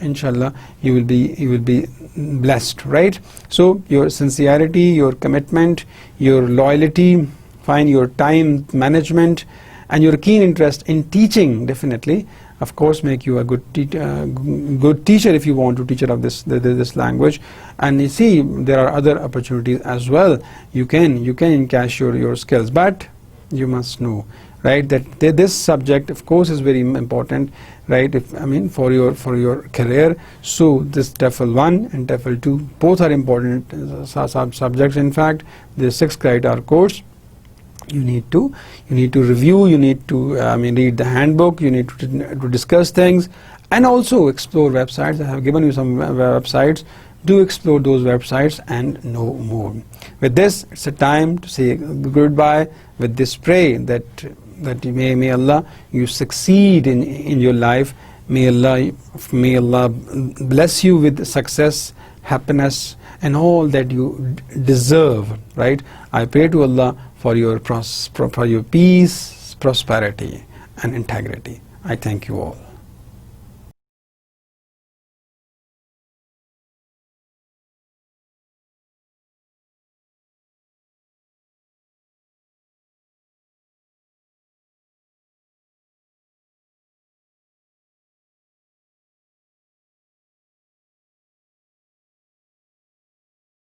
inshallah you will be blessed, right? So your sincerity, your commitment, your loyalty, your time management, and your keen interest in teaching definitely, of course, make you a good teacher if you want to teacher of this language. And you see, there are other opportunities as well. You can encash your skills, but you must know, right, that this subject of course is very important, right? For your career. So this TOEFL 1 and TOEFL 2 both are important subjects. In fact, the 6 credit course. You need to review, you need to read the handbook, you need to discuss things, and also explore websites. I have given you some websites. Do explore those websites and know more. With this, it's a time to say goodbye. With this, pray that may Allah you succeed in your life. May Allah bless you with success, happiness, and all that you deserve, right? I pray to Allah for your peace, prosperity, and integrity. I thank you all.